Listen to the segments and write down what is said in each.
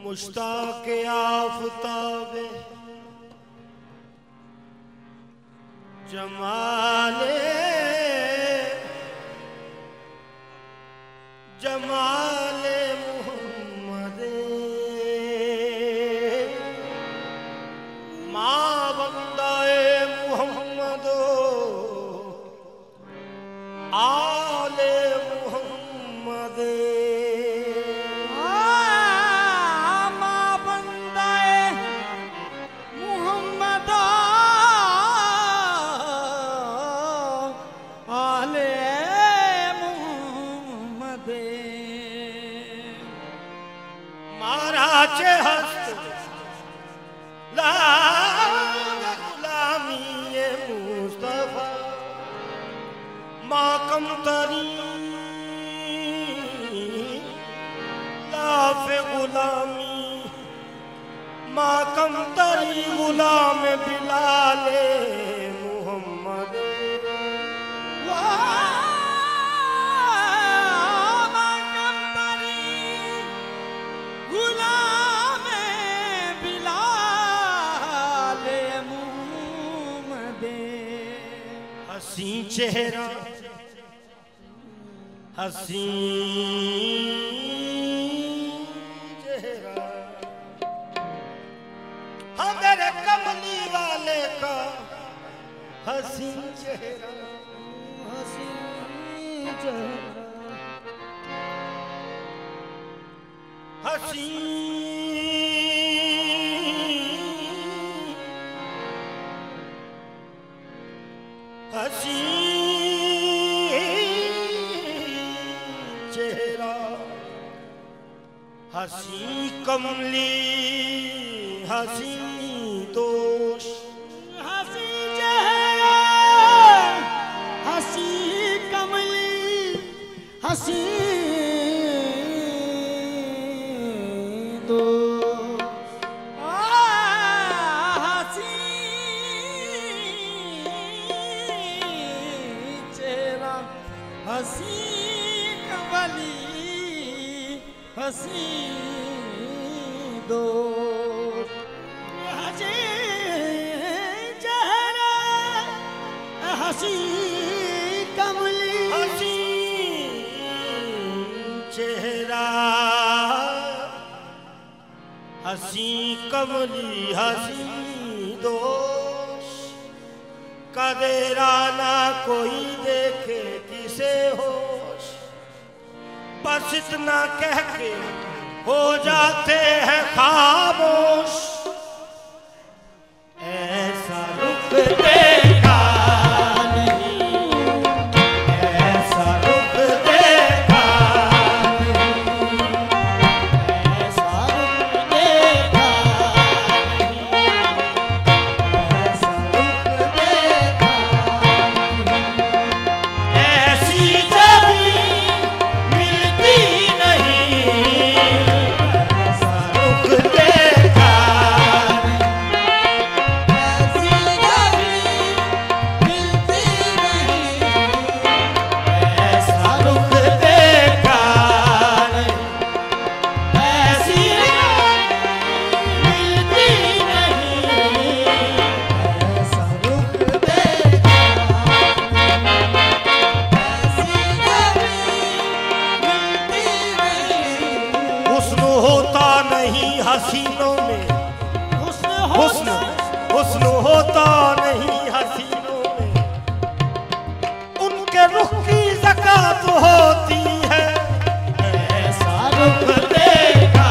मुश्ताक आफताबे जमाले जमाले मुहम्मदे माँ बंदाए मुहम्मदो आले मुहम्मदे माकम तरी गुलाम बिलाले मुहम्मद माकम तरी गुलाम बिलाले मुहम्मद हसी चेहरा हसी मेरे कमली वाले का हसी चेहरा हसी चेहरा हसी हसी चेहरा हसी कमली हसी दोष हसी चेहरा हसी कमली हसी दोष हसी चेहरा हसी कमली हसी दोष हसी कमली हसी चेहरा हसी कमली हसी दोष कदेरा ना कोई देखे किसे होश बस इतना कह के हो जाते हैं खामोश ऐसा रुख देखा हसीनों में हुस्न हुस्न होता नहीं हसीनों में उनके रुख की ज़कात होती है ऐसा रुख देखा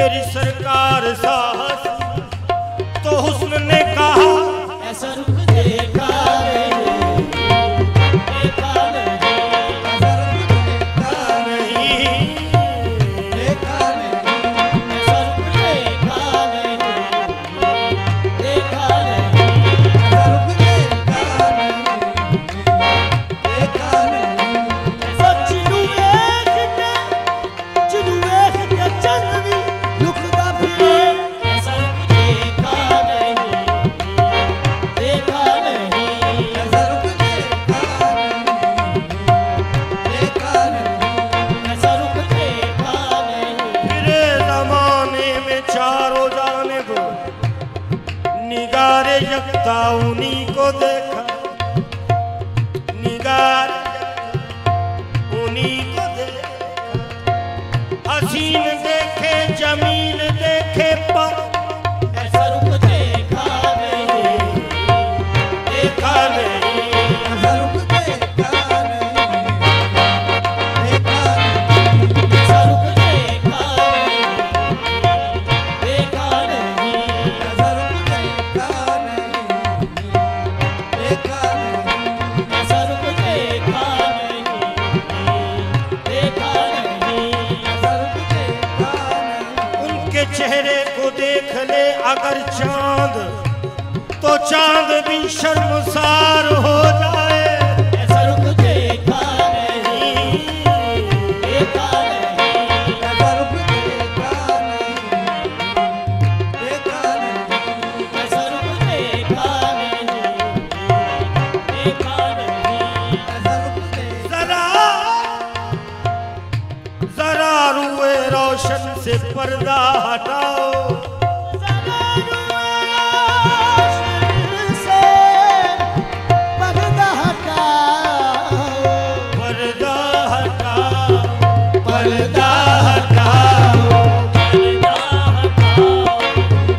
मेरी सरकार साहस तो हुस्न ने कहा ऐसा रुख देखा नहीं, देखा नहीं, ऐसा रुख देखा नहीं, देखा नहीं, ऐसा रुख देखा नहीं, देखा नहीं, ऐसा रुख देखा नहीं, देखा नहीं। सच्चू वेख के चंदवी लुकदा फिरे, ऐसा रुख देखा नहीं, देखा नहीं, ऐसा रुख देखा नहीं, देखा नहीं, ऐसा रुख देखा नहीं। फिरे जमाने में चारों जानिब निगारे यकता उन्हीं को देखा, निगार उन्हीं को देखा। हसीन देखे जमीन देखे पर ऐसा रुख देखा नहीं, देखा नहीं। ऐसा रुख देखा नहीं, देखा नहीं, ऐसा रुख देखा नहीं, देखा नहीं, ऐसा रुख देखा नहीं, देखा नहीं, ऐसा रुख देखा नहीं, देखा नहीं, ऐसा रुख देखा नहीं। उनके चेहरे को देख ले अगर चांद तो चांद भी शर्मसार हो जाए। ऐसा रुख देखा नहीं, देखा नहीं, ऐसा रुख देखा नहीं, देखा नहीं, ऐसा रुख देखा नहीं, देखा नहीं, ऐसा रुख देखा। जरा रुए रोशन से पर्दा हटाओ, से पर्दा हटाओ, पर्दा हटाओ, पर्दा हटाओ। पर्दा हटाओ,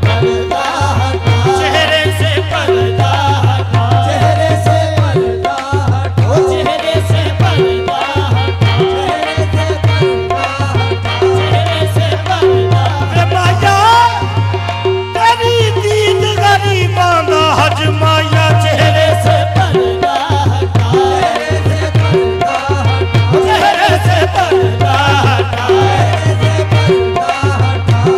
पर्दा हटाओ, चेहरे से पर्दा हटाओ, चेहरे से पर्दा हटाओ, चेहरे से पर्दा हटाओ, चेहरे से पर्दा हटाओ, चेहरे से पर्दा रे माया तेरी दीद गरीबां दा हजमाया। चेहरे से पर्दा हटाओ, चेहरे से पर्दा हटाओ, चेहरे से पर्दा हटाओ,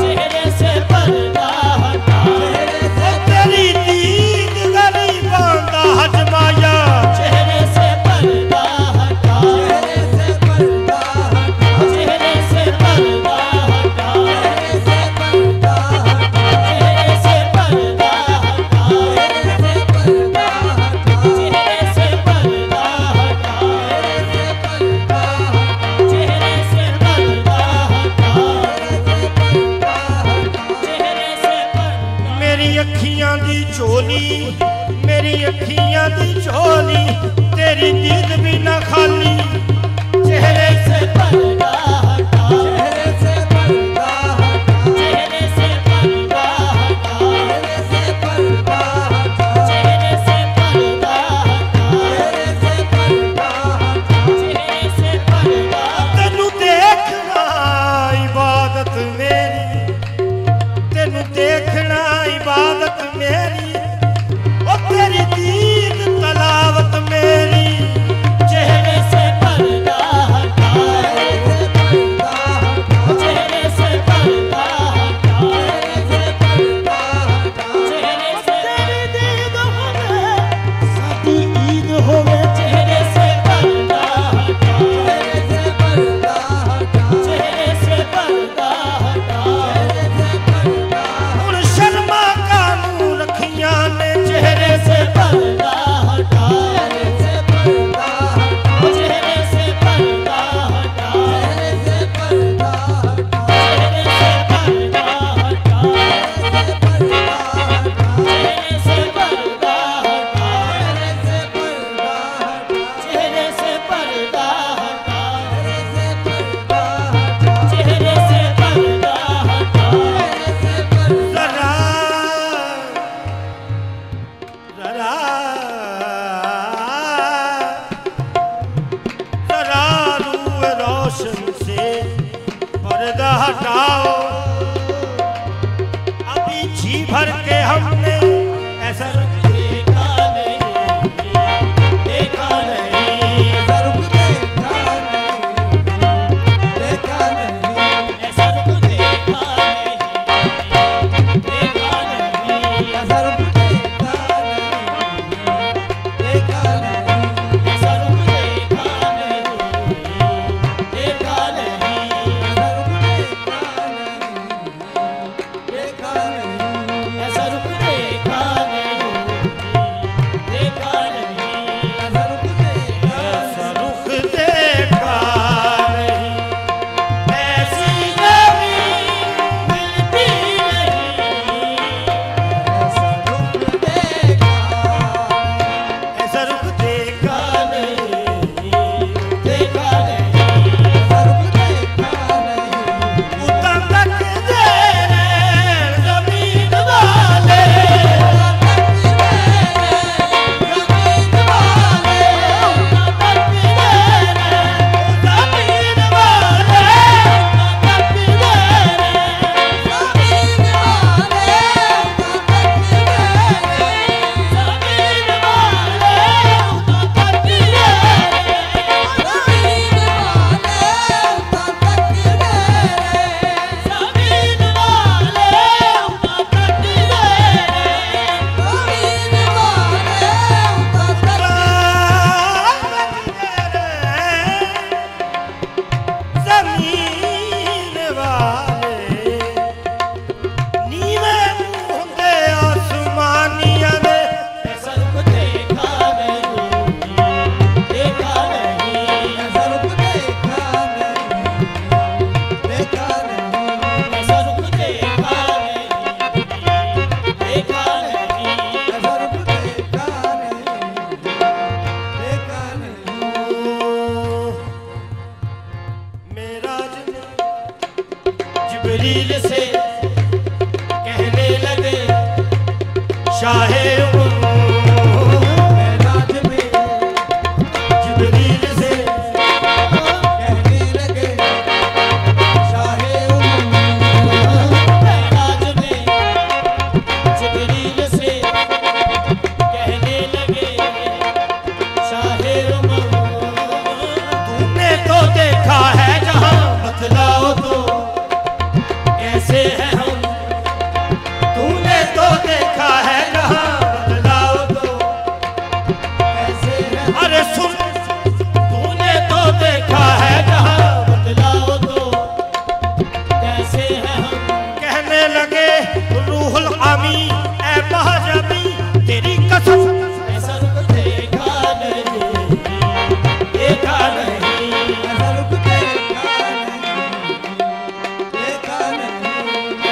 चेहरे से पर्दा हटाओ, चेहरे से तेरी दीद गरीबां दा हजमाया। चेहरे से पर्दा हटाओ, चेहरे से पर्दा हटाओ, चेहरे से पर्दा हटाओ, चेहरे से पर्दा हटाओ, चेहरे से पर्दा हटाओ, चेहरे से पर्दा हटाओ, चेहरे से पर्दा हटाओ, चेहरे से पर्दा हटाओ, चेहरे से पर्दा। मेरी अखियां दी झोली, मेरी अखियां दी झोली तेरी दीद भी ना खाली। चेहरे से पर्दा हटाओ, चेहरे से पर्दा हटाओ, चेहरे से पर्दा हटाओ, चेहरे से पर्दा हटाओ, चेहरे से पर्दा हटाओ, चेहरे से पर्दा हटाओ, चेहरे से पर्दा। तेनू देखना इबादत मेरी, तेनू देखना इबादत मेरी, ओ तेरी दीद तलावत मेरी। चेहरे से पर्दा हटाओ, चेहरे से भर के हमने ऐसा देखा नहीं, देखा नहीं, ऐसा रुख देखा नहीं, देखा नहीं, ऐसा रुख देखा नहीं, देखा नहीं, ऐसा रुख देखा नहीं, देखा नहीं, ऐसा रुख देखा नहीं, देखा नहीं, ऐसा रुख देखा नहीं, ऐसा रुख देखा नहीं, देखा नहीं, ऐसा रुख देखा ऐसा रुख देखा नहीं, ऐसी जमीन मिलती नहीं, ऐसा रुख देखा ऐसा रुख देखा देखा नहीं, ऐसा रुख देखा नहीं, उतना तक दे जमीन वाले जमीन वाले जमीन वाले नीवे होंदे आसमानिया दे ऐसा रुख देखा नहीं, देखा नहीं, ऐसा रुख देखा नहीं, देखा नहीं, ऐसा रुख देखा नहीं, देखा नहीं, ऐसा रुख देखा नहीं, देखा नहीं। मेराज में जिब्रील से कहने लगे शाहे मेराज में जिब्रील से कहने लगे शाहे मेराज में जिब्रील से कहने लगे शाहे तूने तो देखा है जहां बतलाओ तो कैसे है हम तूने तो देखा है जहां बतलाओ तो कैसे है अरे सुन तूने तो देखा है जहां बतलाओ तो कैसे हैं हम, कहने लगे रूहुल आमी ए महजबी तेरी कसम ऐसा रुख देखा नहीं, देखा नहीं, ऐसा रुख देखा नहीं, देखा नहीं,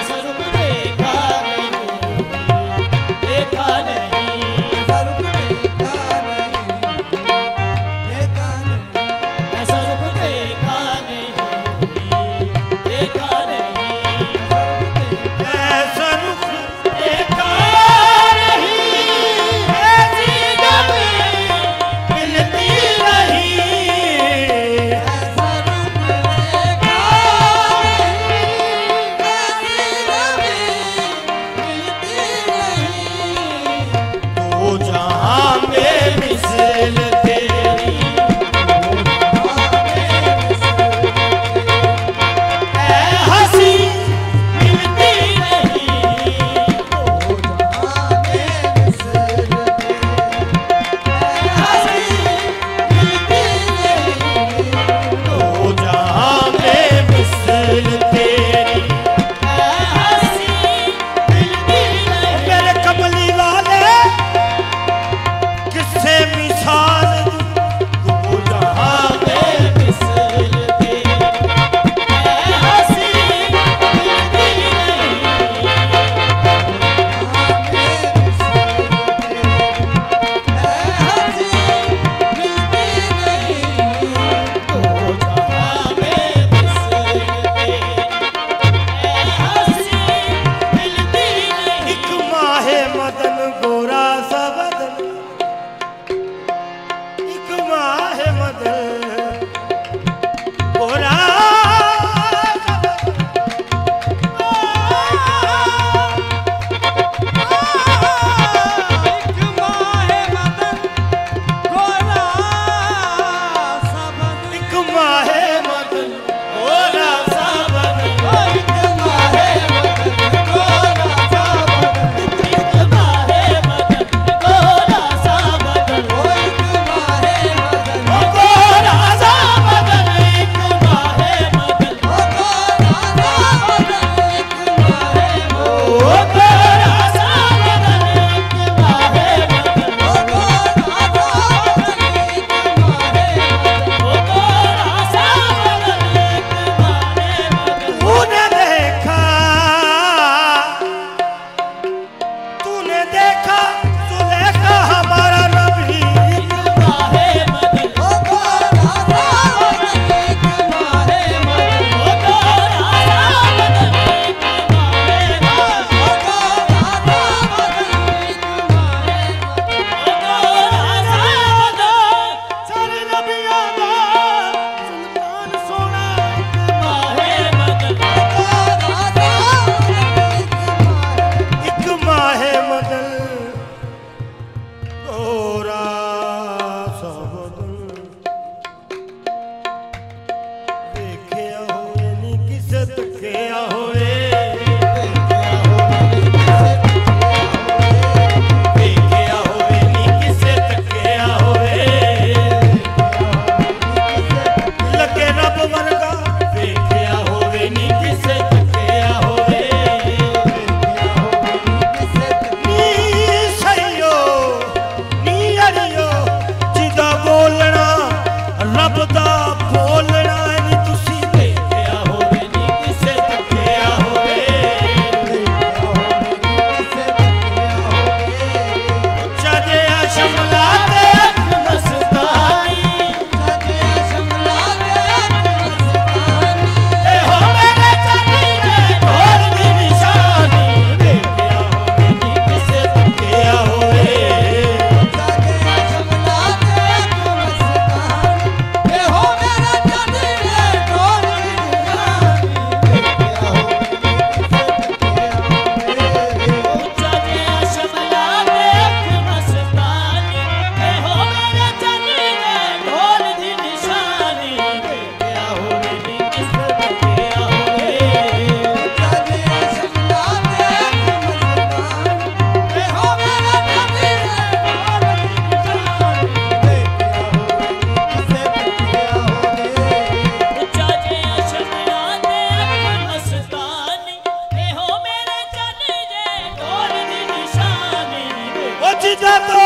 खुदा तो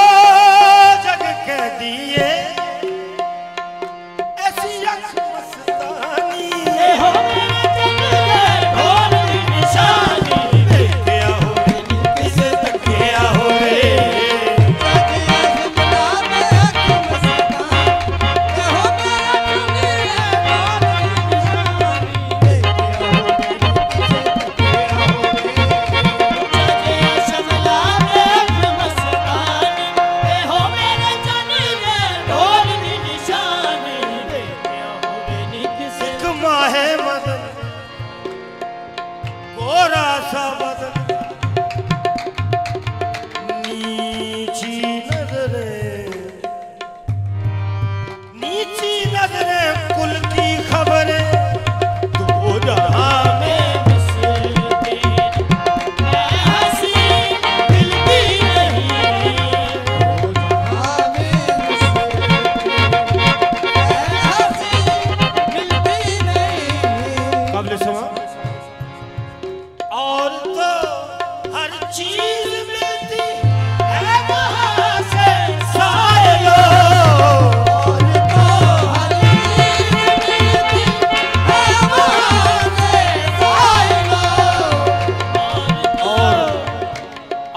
जग के दिए ऐसी अख मस्तानी हो मेरे चंगे ढोल की निशानी देखिया हो किसे तकिया हो रे गोरा सा बदन नीची नजरे कुल की खबरें दो जहां में कबल समा और तो हर चीज मिलती है वहां से सायलो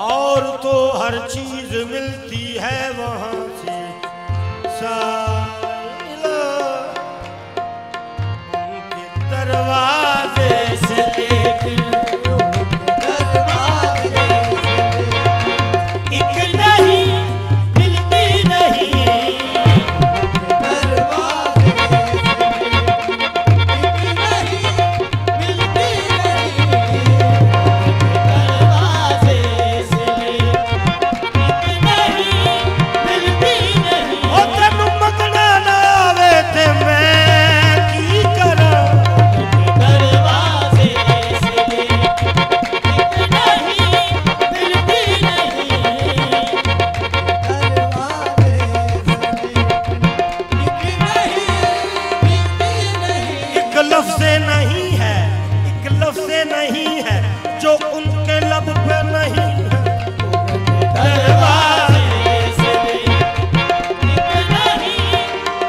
और तो हर चीज मिलती है वहां से सायलो उनके दरवाजे से नहीं है जो उनके लब पे नहीं है दरवाजे से नहीं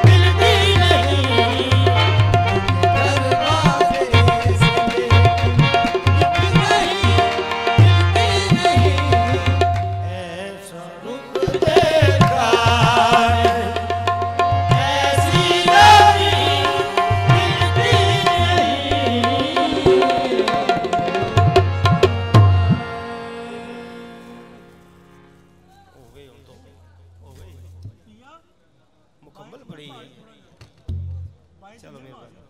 मिलती नहीं दरवाजे से नहीं ऐसा रुख देखा ऐसी नहीं मिलती मुकम्मल पड़ी है। चलो मेहरबानी